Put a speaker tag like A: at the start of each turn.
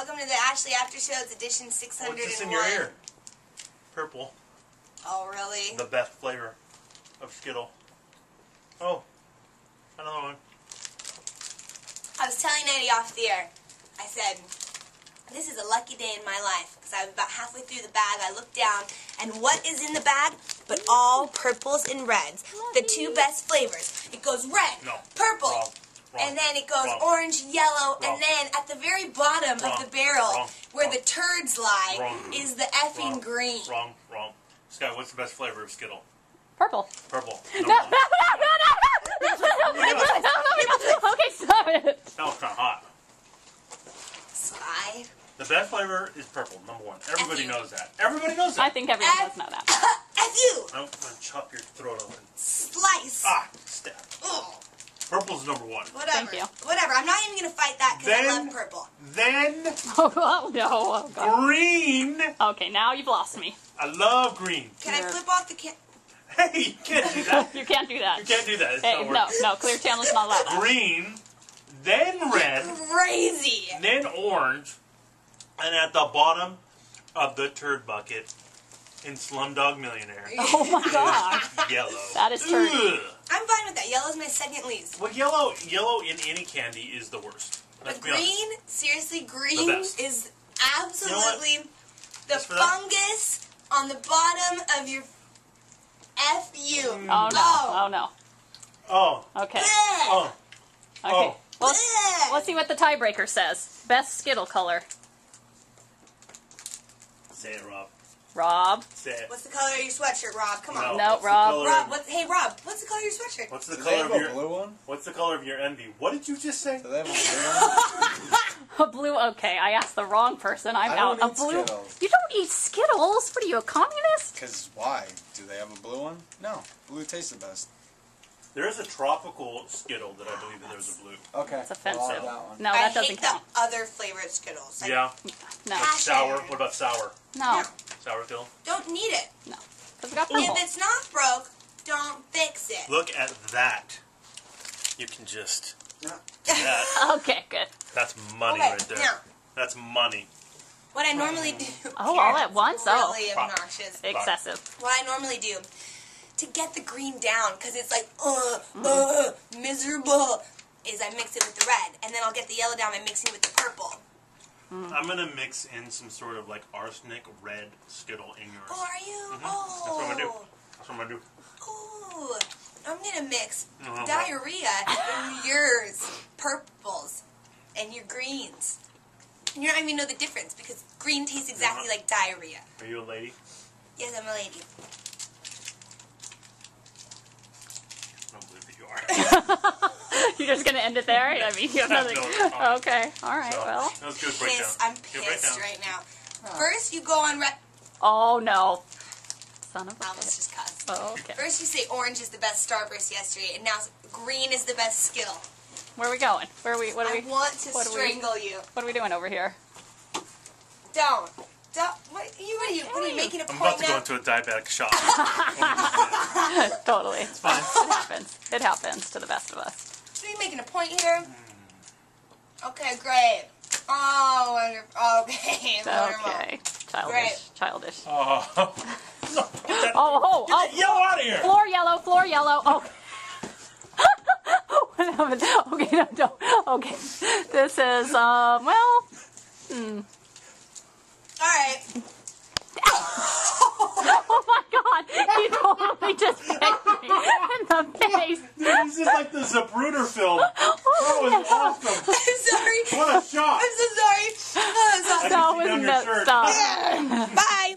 A: Welcome to the Ashley After Shows edition 601.
B: What's this in your ear? Purple.
A: Oh, really?
B: The best flavor of Skittle. Oh, another one.
A: I was telling Eddie off the air, I said, this is a lucky day in my life, because I was about halfway through the bag. I looked down, and what is in the bag but all purples and reds? The two best flavors. It goes red, purple,
B: Wrong.
A: and then it goes orange, yellow, and then at the very bottom of the barrel, where the turds lie, is the effing green.
B: Wrong. Scott, what's the best flavor of Skittle?
C: Purple.
B: Purple.
C: No. Okay, stop it.
B: That was kind of hot.
A: Sly.
B: The best flavor is purple, number one. Everybody knows that. Everybody knows that.
C: I think everyone does know that.
A: F you!
B: I'm going to chop your throat open.
A: Slice!
B: Stab.
A: Ugh.
B: Purple's number one.
A: Whatever.
C: Thank you.
A: Whatever. I'm not even going to fight that because I love purple.
B: Then,
C: Oh, no. Oh, God.
B: green.
C: Okay, now you've lost me.
B: I love green.
A: Can I flip off the
B: Hey, you can't do that.
C: You can't do that.
B: You can't do that. It's
C: Hey,
B: not
C: no, Clear Channel's not allowed that.
B: Green, then red,
A: Crazy!
B: then orange, and at the bottom of the turd bucket in Slumdog Millionaire,
C: Oh, my God.
B: yellow.
C: That is turd.
B: Ugh.
A: I'm fine with that. Yellow's my second least.
B: Well, yellow in any candy is the worst. Let's
A: But
B: be honest.
A: green, seriously, green
B: The best.
A: is absolutely the
B: Just for that?
A: fungus on the bottom of your F-U.
C: Oh, no. Oh, no.
B: Oh,
C: Okay.
B: oh,
C: Okay.
B: oh.
C: Well, let's see what the tiebreaker says. Best Skittle color.
B: Say it, Rob.
C: Rob.
B: Say it.
A: What's the color of your sweatshirt, Rob? Come on.
C: No,
B: What's the
C: Rob.
B: color
A: Rob,
B: of-
A: hey, Rob, what's the color of your sweatshirt?
B: What's the
D: Do
B: color
D: they
B: of
D: have a
B: your
D: blue one?
B: What's the color of your envy? What did you just say?
D: Do they have a blue one?
C: A blue. Okay, I asked the wrong person. I'm
D: I
C: out.
D: don't
C: A
D: eat
C: blue.
D: Skittles.
C: You don't eat Skittles? What are you, a communist?
D: Because why? Do they have a blue one? No. Blue tastes the best.
B: There is a tropical Skittle that I believe that there's a blue.
D: Okay.
C: It's offensive.
D: I'll have that one.
C: No,
A: I
C: that doesn't
A: hate
C: count.
A: the other flavored Skittles. Like,
B: Yeah.
C: No.
B: Sour. What about sour?
C: No.
B: Sour Phil?
A: Don't need it.
C: No. Because we got purple.
A: If it's not broke, don't fix it.
B: Look at that. You can just.
D: No.
B: That,
C: Okay, good.
B: that's money
A: Okay,
B: right there.
A: now,
B: That's money.
A: what I normally do.
C: Oh, all at once? Oh.
A: Really obnoxious.
C: Excessive.
A: What I normally do to get the green down, because it's like, miserable, is I mix it with the red. And then I'll get the yellow down by mixing it with the purple.
B: I'm going to mix in some sort of like arsenic red Skittle in yours.
A: Oh, are you?
B: That's what I'm going to do.
A: Oh.
B: That's what I'm going to do.
A: Ooh. I'm going to mix
B: No.
A: diarrhea in yours, purples, and your greens. And you don't even know the difference, because green tastes exactly like diarrhea.
B: Are you a lady?
A: Yes, I'm a lady.
B: I don't believe that you are.
C: You're just going to end it there? I mean, you have nothing.
B: No, it's fine.
C: Okay. All right,
B: So,
C: well.
B: that was a good breakdown.
A: I'm
B: Good
A: pissed
B: breakdown.
A: right now. First, you go on red.
C: Oh, no. Son of a
A: I almost
C: bitch.
A: just cussed.
C: Oh, okay.
A: First, you say orange is the best Starburst yesterday, and now green is the best Skittle.
C: Where are we going? Where are we? What are
A: I
C: we?
A: want to
C: what are we-
A: strangle you.
C: What are we doing over here?
A: Don't. What are you making a
B: I'm
A: point
B: about to go
A: now?
B: into a diabetic shock.
C: Totally. It's fine. It happens. It happens to the best of us.
A: Are you making a point here? Okay, great. Oh, wonderful. Okay, wonderful.
C: Okay. Childish.
A: Great.
C: Childish.
B: Oh. No, get that,
C: Oh,
B: get that yellow out of here!
C: Floor yellow. Floor yellow. Oh. What happened? Okay, no, don't. Okay. This is, well.
A: Alright.
C: Oh my God! You totally just hit me in the face.
B: Dude, this is like the Zapruder film. That was awesome.
A: I'm sorry.
B: What a shot.
A: I'm so sorry. Oh,
B: I
A: that's
B: can
C: That
B: see
C: was
B: down your
C: messed
B: shirt.
C: up.
A: awesome. Bye.